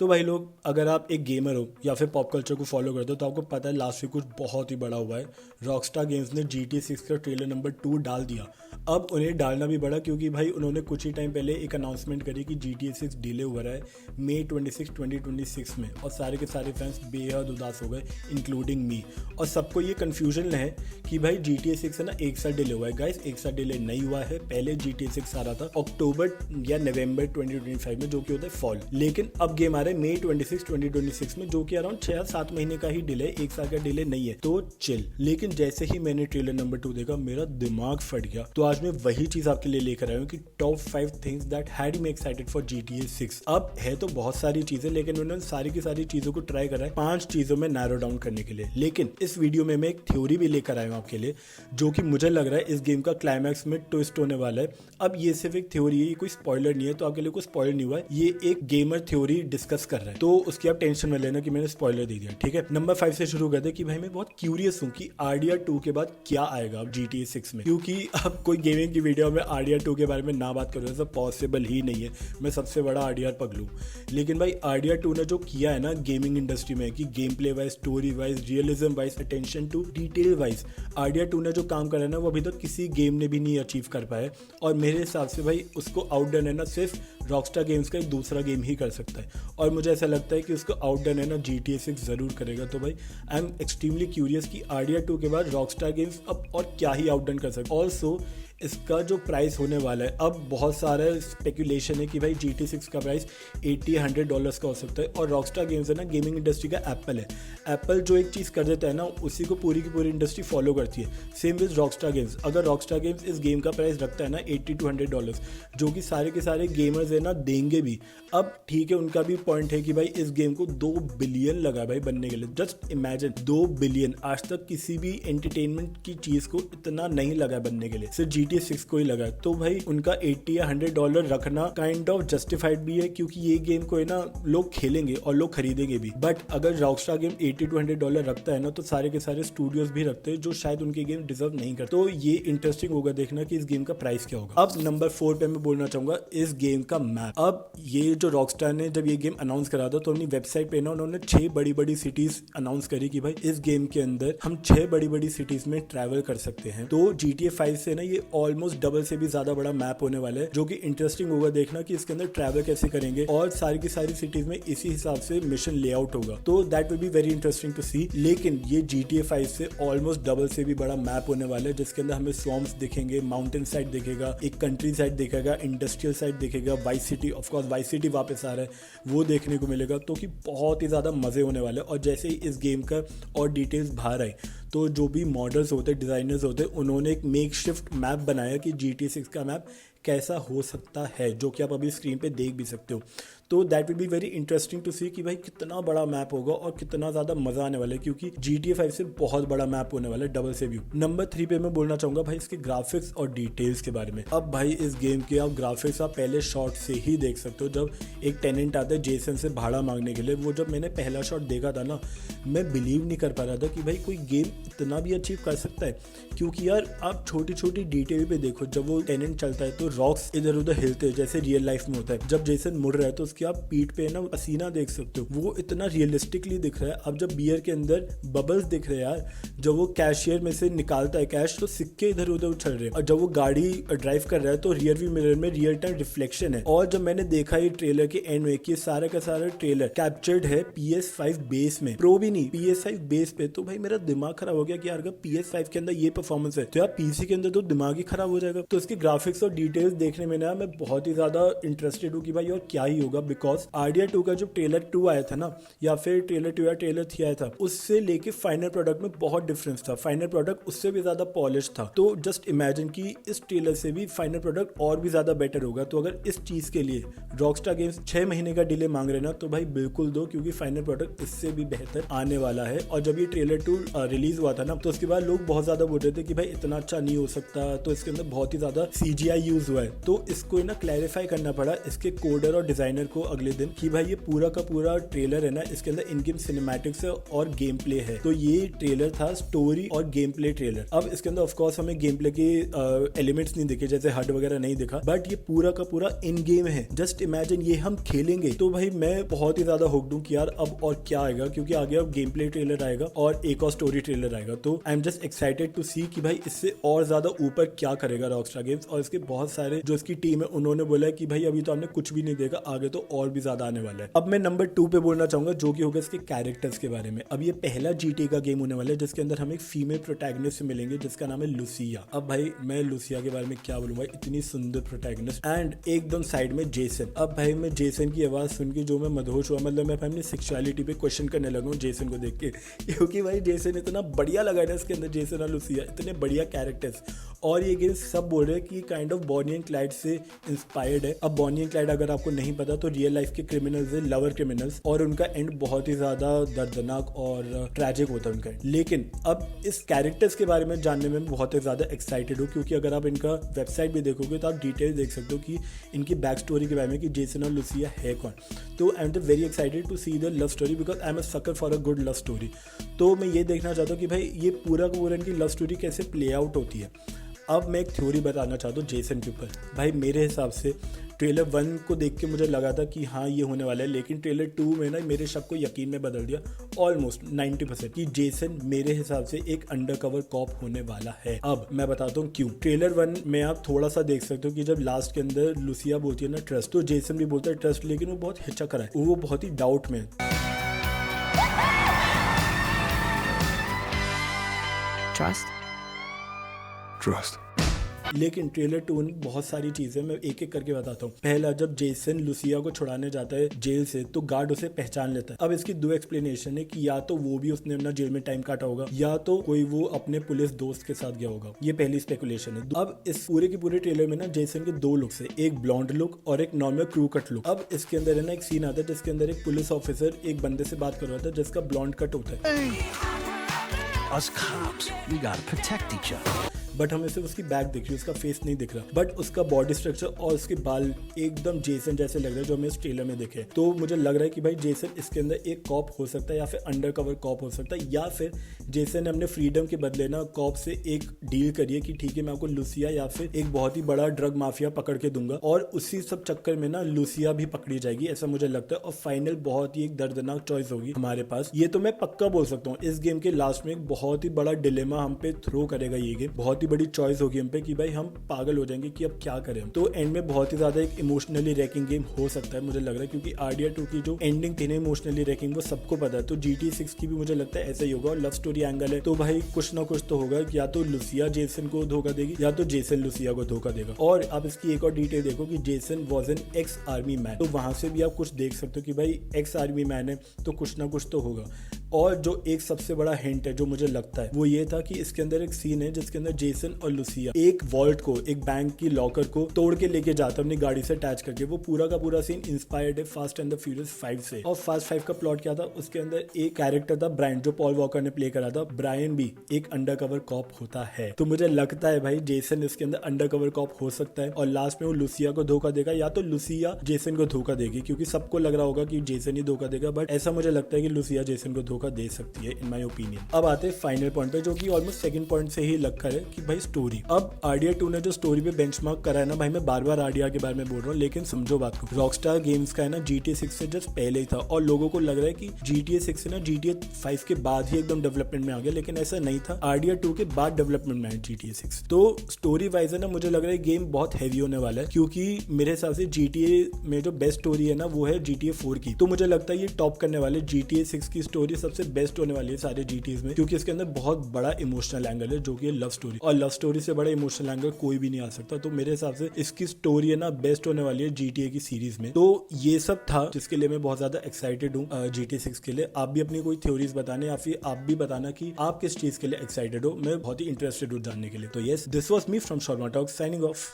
तो भाई लोग, अगर आप एक गेमर हो या फिर पॉप कल्चर को फॉलो करते हो तो आपको पता है लास्ट वीक कुछ बहुत ही बड़ा हुआ है। रॉकस्टार गेम्स ने GTA 6 का ट्रेलर नंबर 2 डाल दिया। अब उन्हें डालना भी पड़ा क्योंकि भाई उन्होंने कुछ ही टाइम पहले एक अनाउंसमेंट करी कि GTA 6 डिले हो रहा है मई 26, 2026 में, और सारे के सारे फैंस बेहद उदास हो गए इंक्लूडिंग मी। और सबको ये कन्फ्यूजन है कि भाई GTA 6 है ना एक साल डिले हुआ है। गाइस, एक साल डिले नहीं हुआ है। पहले GTA 6 आ रहा था अक्टूबर या नवंबर 2025 में, जो कि होता है फॉल, लेकिन अब गेम आ रहा है मई 26, 2026 में, जो कि अराउंड 6-7 महीने का ही डिले, एक साल का डिले नहीं है, तो चिल। लेकिन जैसे ही मैंने ट्रेलर नंबर 2 देखा मेरा दिमाग फट गया। तो आज मैं वही चीज आपके लिए लेकर आया हूँ कि top 5 things that had me excited for GTA 6। अब है तो बहुत सारी चीजें, लेकिन मैंने सारी की सारी चीजों को ट्राई करा है 5 चीजों में नैरो डाउन करने के लिए। लेकिन इस वीडियो में मैं एक थ्योरी भी लेकर आया हूँ आपके लिए, जो कि मुझे लग रहा है इस गेम का क्लाइमैक्स में ट्विस्ट होने वाला है। अब ये सिर्फ एक थ्योरी है, ये कोई स्पॉइलर नहीं है, तो आपके लिए कोई स्पॉइलर नहीं हुआ है, ये एक गेमर थ्योरी डिस्कस कर रहा है, तो उसकी आप टेंशन में लेना कि मैंने स्पॉइलर दे दिया, ठीक है। नंबर 5 से शुरू करते कि भाई मैं बहुत क्यूरियस हूँ कि RDR2 के बाद क्या आएगा अब GTA 6 में, क्योंकि अब कोई गेमिंग की वीडियो में RDR2 के बारे में ना बात करूँ तो पॉसिबल ही नहीं है। मैं सबसे बड़ा RDR पगलू, लेकिन भाई RDR2 ने जो किया है ना गेमिंग इंडस्ट्री में, कि gameplay wise, story wise, realism wise, attention to detail wise, RDR2 ने जो काम करा है ना वो अभी तक किसी गेम ने भी नहीं अचीव कर पाया। और मेरे हिसाब से भाई उसको आउटडन है ना सिर्फ रॉकस्टार गेम्स का एक दूसरा गेम ही कर सकता है, और मुझे ऐसा लगता है कि उसको आउटडन है ना GTA 6 जरूर करेगा। तो भाई आई एम एक्सट्रीमली क्यूरियस कि RDR2 के बाद रॉकस्टार गेम्स अब और क्या ही आउटडन कर सकता है। ऑल्सो इसका जो प्राइस होने वाला है, अब बहुत सारा स्पेकुलेशन है कि भाई GTA 6 का प्राइस $80-100 का हो सकता है। और रॉकस्टार गेम्स है ना गेमिंग इंडस्ट्री का एप्पल है। एप्पल जो एक चीज़ कर देता है ना उसी को पूरी की पूरी इंडस्ट्री फॉलो करती है। सेम विज रॉकस्टार गेम्स, अगर रॉकस्टार गेम्स इस गेम का प्राइस रखता है ना $80-100, जो कि सारे के सारे गेमर्स है ना देंगे भी। अब ठीक है, उनका भी पॉइंट है कि भाई इस गेम को 2 बिलियन लगा भाई बनने के लिए। जस्ट इमेजिन 2 बिलियन, आज तक किसी भी एंटरटेनमेंट की चीज़ को इतना नहीं लगा बनने के लिए, सिर्फ GTA 6 को ही लगा। तो भाई उनका $80 या $100 रखना काइंड ऑफ जस्टिफाइड भी है, क्योंकि ये गेम को है ना लोग खेलेंगे और लोग खरीदेंगे भी। बट अगर रॉकस्टार गेम $80-100 रखता है ना, तो सारे के सारे स्टूडियोज भी रखते हैं जो शायद उनके गेम डिजर्व नहीं करते। तो ये इंटरेस्टिंग होगा देखना कि इस गेम का प्राइस क्या होगा। अब नंबर 4 पे मैं बोलना चाहूंगा इस गेम का मैप। अब ये जो रॉकस्टार ने जब ये गेम अनाउंस करा था तो अपनी वेबसाइट पे ना उन्होंने 6 बड़ी बड़ी सिटीज अनाउंस करी कि भाई इस गेम के अंदर हम 6 बड़ी बड़ी सिटीज में ट्रैवल कर सकते हैं। तो GTA 5 से ना ये ऑलमोस्ट डबल से भी ज्यादा बड़ा मैप होने वाला है, जो कि इंटरेस्टिंग होगा देखना कि इसके अंदर ट्रैवल कैसे करेंगे, और सारी की सारी सिटीज में इसी हिसाब से मिशन लेआउट होगा। तो that will be very interesting to see. लेकिन ये GTA 5 से ऑलमोस्ट डबल से भी बड़ा मैप होने वाला है, जिसके अंदर हमें स्वॉम्प्स दिखेंगे, माउंटेन साइड दिखेगा, एक कंट्री साइड दिखेगा, इंडस्ट्रियल साइड दिखेगा, vice city, of course vice city वापस आ रहा है वो देखने को मिलेगा। तो कि बहुत ही ज़्यादा मज़े होने वाले हैं। और जैसे ही इस गेम का और डिटेल्स बाहर आई तो जो भी मॉडल्स होते, डिज़ाइनर्स होते, उन्होंने एक मेक शिफ्ट मैप बनाया कि GTA 6 का मैप कैसा हो सकता है, जो कि आप अभी स्क्रीन पे देख भी सकते हो। तो that will be very interesting to see कि भाई कितना बड़ा मैप होगा और कितना ज़्यादा मज़ा आने वाला है, क्योंकि GTA 5 से बहुत बड़ा मैप होने वाला है, डबल से व्यू। नंबर 3 पे मैं बोलना चाहूँगा भाई इसके ग्राफिक्स और डिटेल्स के बारे में। अब भाई इस गेम के आप ग्राफिक्स आप पहले शॉट से ही देख सकते हो। जब एक टेनेंट आता है जेसन से भाड़ा मांगने के लिए, वो जब मैंने पहला शॉट देखा था ना, मैं बिलीव नहीं कर पा रहा था कि भाई कोई गेम इतना भी अचीव कर सकता है। क्योंकि यार आप छोटी छोटी डिटेल पे देखो, जब वो टेनेंट चलता है तो रॉक्स इधर उधर हिलते हैं जैसे रियल लाइफ में होता है। जब जेसन मुड़ रहा है तो उसकी आप पीठ पे ना पसीना देख सकते हो, वो इतना रियलिस्टिकली दिख रहा है। अब जब बियर के अंदर बबल्स दिख रहे हैं यार, जब वो कैशियर में से निकालता है कैश तो सिक्के इधर उधर उछल रहे हैं, और जब वो गाड़ी ड्राइव कर रहा है तो रियर व्यू मिरर में रियल टाइम रिफ्लेक्शन है। और जब मैंने देखा ये ट्रेलर के एंड में कि सारा का सारा ट्रेलर कैप्चर्ड है PS5 बेस में, प्रो भी नहीं, PS5 बेस पे, तो भाई मेरा दिमाग खराब हो गया कि यार अगर PS5 के अंदर ये परफॉर्मेंस है तो यार PC के अंदर तो दिमाग ही खराब हो जाएगा। तो इसके ग्राफिक्स और डिटेल्स देखने में ना मैं बहुत ही ज्यादा इंटरेस्टेड हूँ कि भाई और क्या ही होगा। बिकॉज RDR2 का जो ट्रेलर 2 आया था ना, या फिर ट्रेलर 2 या ट्रेलर 3 आया था, उससे लेके फाइनल प्रोडक्ट में बहुत डिफरेंस था। फाइनल प्रोडक्ट उससे भी ज्यादा पॉलिश था। तो जस्ट इमेजिन कि इस ट्रेलर से भी फाइनल प्रोडक्ट और भी ज्यादा बेटर होगा। तो अगर इस चीज के लिए रॉकस्टार गेम्स 6 महीने का डिले मांग रहे ना, तो भाई बिल्कुल दो, क्योंकि फाइनल प्रोडक्ट इससे भी बेहतर आने वाला है। और जब ये ट्रेलर 2 रिलीज हुआ था ना, तो उसके बाद लोग बहुत ज्यादा बोल रहे थे कि भाई इतना अच्छा नहीं हो सकता, तो इसके अंदर बहुत ही ज्यादा CGI यूज हुआ है, तो इसको ना क्लैरिफाई करना पड़ा इसके कोडर और डिजाइनर को अगले दिन कि भाई ये पूरा का पूरा ट्रेलर है ना, इसके अंदर इन गेम सिनेमैटिक्स और गेम प्ले है। तो ये ट्रेलर था स्टोरी और गेम प्ले ट्रेलर। अब इसके अंदर ऑफ कोर्स हमें गेम प्ले के एलिमेंट्स नहीं दिखे, जैसे हड वगैरह नहीं दिखा, बट ये पूरा का पूरा इन गेम है। जस्ट इमेजिन ये हम खेलेंगे तो भाई मैं बहुत ही ज्यादा हुक्ड हूं कि यार अब और क्या आएगा, क्योंकि आगे अब गेम प्ले ट्रेलर आएगा और एक और स्टोरी ट्रेलर आएगा। तो I am just excited to see कि भाई इससे और ज्यादा ऊपर क्या करेगा रॉकस्टार गेम्स। और इसके बहुत सारे जो इसकी टीम है उन्होंने बोला है कि भाई अभी तो हमने कुछ भी नहीं देखा, आगे तो और भी ज्यादा आने वाला है। अब मैं नंबर 2 पे बोलना चाहूंगा, जो कि होगा इसके कैरेक्टर्स के बारे में। अब ये पहला GTA का गेम होने वाला है जिसके अंदर हम एक फीमेल प्रोटैगनिस्ट से मिलेंगे जिसका नाम है लुसिया। अब भाई मैं लुसिया के बारे में क्या बोलूंगा, इतनी सुंदर प्रोटैगनिस्ट एंड एकदम साइड में जेसन। अब भाई मैं जेसन की आवाज सुन के जो मैं मदहोश हुआ, मतलब मैं अपनी सेक्सुअलिटी पे क्वेश्चन करने लगा हूँ जेसन को देख के, क्योंकि भाई जेसन इतना बढ़िया लगा था इसके अंदर, जेसन और लुसिया इतने बढ़िया कैरेक्टर्स। और ये गेम सब बोल रहे हैं कि kind of Bonnie and Clyde से इंस्पायर्ड है। अब बॉनी एंड क्लाइड अगर आपको नहीं पता तो रियल लाइफ के क्रिमिनल्स है, लवर क्रिमिनल्स, और उनका एंड बहुत ही ज्यादा दर्दनाक और ट्रैजिक होता है उनका। लेकिन अब इस कैरेक्टर्स के बारे में जानने में बहुत ही ज्यादा एक्साइटेड हूँ, क्योंकि अगर आप इनका वेबसाइट भी देखोगे तो आप डिटेल देख सकते हो कि इनकी बैक स्टोरी के बारे में कि जेसन और लुसिया है कौन। तो I am very excited to see the love story because I am a sucker for a good love story. तो मैं ये देखना चाहता हूँ कि भाई ये पूरा का पूरा इनकी लव स्टोरी कैसे प्ले आउट होती है। अब मैं एक थ्योरी बताना चाहता हूँ जेसन के ऊपर। भाई मेरे हिसाब से ट्रेलर 1 को देख के मुझे लगा था कि हाँ ये होने वाला है, लेकिन ट्रेलर 2 में ना मेरे शक को यकीन में बदल दिया ऑलमोस्ट 90% कि जेसन मेरे हिसाब से एक अंडरकवर कॉप होने वाला है। अब मैं बताता हूँ क्यों। ट्रेलर 1 में आप थोड़ा सा देख सकते हो कि जब लास्ट के अंदर लुसिया बोलती है ना ट्रस्ट, तो जेसन भी बोलता है ट्रस्ट, लेकिन वो बहुत हिचक रहा है, वो बहुत ही डाउट में है। Trust. लेकिन ट्रेलर 2 में बहुत सारी चीजें मैं एक एक करके बताता हूँ। पहला, जब जेसन लुसिया को छुड़ाने जाता है जेल से तो गार्ड उसे पहचान लेता है। अब इसकी 2 एक्सप्लेनेशन है कि या तो वो भी उसने अपना जेल में टाइम काटा होगा, या तो कोई वो अपने पुलिस दोस्त के साथ गया होगा। ये पहली स्पेकुलेशन है। अब इस पूरे के पूरे ट्रेलर में ना जेसन के 2 लुक्स है, एक ब्लॉन्ड लुक और एक नॉर्मल क्रू कट लुक। अब इसके अंदर है ना एक सीन आता है जिसके अंदर एक पुलिस ऑफिसर एक बंदे से बात कर रहा था जिसका ब्लॉन्ड कट होता है। Us cops, we gotta protect each other. But हमें सिर्फ उसकी बैक दिख रही है, उसका फेस नहीं दिख रहा, बट उसका बॉडी स्ट्रक्चर और उसके बाल एकदम जेसन जैसे लग रहे हैं जो हमें इस ट्रेलर में देखे। तो मुझे लग रहा है कि भाई जेसन इसके अंदर एक कॉप हो सकता है या फिर अंडरकवर कॉप हो सकता है, या फिर जेसन ने अपने फ्रीडम के बदले ना कॉप से एक डील करी है कि ठीक है मैं आपको लुसिया या फिर एक बहुत ही बड़ा ड्रग माफिया पकड़ के दूंगा, और उसी सब चक्कर में ना लुसिया भी पकड़ी जाएगी, ऐसा मुझे लगता है। और फाइनल बहुत ही एक दर्दनाक चॉइस होगी हमारे पास, ये तो मैं पक्का बोल सकता हूँ। इस गेम के लास्ट में एक बहुत ही बड़ा डिलेमा हम पे थ्रो करेगा ये गेम, बहुत ही बड़ी चॉइस होगी हम पे कि भाई हम पागल हो जाएंगे कि अब क्या करें। तो एंड में बहुत ही ज्यादा एक इमोशनली रैकिंग गेम हो सकता है मुझे लग रहा है, क्योंकि आरडीआर 2 की जो एंडिंग थी ना इमोशनली रैकिंग, वो सबको पता है। तो GTA 6 की भी मुझे लगता है ऐसा ही होगा, और लव स्टोरी एंगल है तो भाई कुछ ना कुछ तो होगा, या तो लुसिया जेसन को धोखा देगी या तो जेसन लुसिया को धोखा देगा। और आप इसकी एक और डिटेल देखो कि Jason was an ex army man, तो वहां से भी आप कुछ देख सकते हो कि भाई एक्स आर्मी मैन है तो कुछ ना कुछ तो होगा। और जो एक सबसे बड़ा हिंट है जो मुझे लगता है वो ये था कि इसके अंदर एक सीन है जिसके अंदर जेसन और लुसिया एक वॉल्ट को, एक बैंक की लॉकर को तोड़ के लेके जाता है अपनी गाड़ी से अटैच करके। वो पूरा का पूरा सीन इंस्पायर्ड है फास्ट एंड द फ्यूरियस 5 से। और फास्ट 5 का प्लॉट क्या था, उसके अंदर एक कैरेक्टर था ब्रायन जो पॉल वॉकर ने प्ले करा था। ब्रायन भी एक अंडरकवर कॉप होता है, तो मुझे लगता है भाई जेसन इसके अंदर अंडरकवर कॉप हो सकता है, और लास्ट में वो लुसिया को धोखा देगा या तो लुसिया जेसन को धोखा देगी, क्योंकि सबको लग रहा होगा कि जेसन ही धोखा देगा, बट ऐसा मुझे लगता है कि लुसिया जेसन को धोखा दे सकती है इन माय ओपिनियन। अब आते हैं फाइनल पॉइंट पे जो कि ऑलमोस्ट सेकंड पॉइंट से ही लग कर है कि भाई स्टोरी। अब आरडीआर 2 ने जो स्टोरी पे बेंचमार्क करा है ना भाई, मैं बार बार आरडीआर के बारे में बोल रहा हूँ, लेकिन समझो बात को, रॉकस्टार गेम्स का है ना GTA 6 से जस्ट पहले ही था, और लोगों को लग रहा है कि GTA 6 है ना GTA 5 के बाद ही एकदम डेवलपमेंट में आ गया, लेकिन ऐसा नहीं था। आरडीआर 2 के बाद डेवलपमेंट में आया GTA 6। तो स्टोरी वाइज है ना मुझे लग रहा है गेम बहुत हैवी होने वाला है, क्योंकि मेरे हिसाब से GTA में जो बेस्ट स्टोरी है ना वो है GTA 4 की। तो मुझे लगता है ये टॉप करने वाले GTA 6 की स्टोरी सबसे बेस्ट होने वाली है सारे GTAs में, क्योंकि इसके अंदर बहुत बड़ा इमोशनल एंगल है जो कि लव स्टोरी, और लव स्टोरी से बड़ा इमोशनल एंगल कोई भी नहीं आ सकता। तो मेरे हिसाब से इसकी स्टोरी है ना बेस्ट होने वाली है GTA की सीरीज में। तो ये सब था जिसके लिए मैं बहुत ज्यादा एक्साइटेड हूँ GTA 6 के लिए। आप भी अपनी कोई थ्योरीज बताने या फिर आप भी बताना कि आप किस चीज के लिए एक्साइटेड हो, मैं बहुत ही इंटरेस्टेड हूँ जानने के लिए। तो yes, this was me from Sharma talks signing off.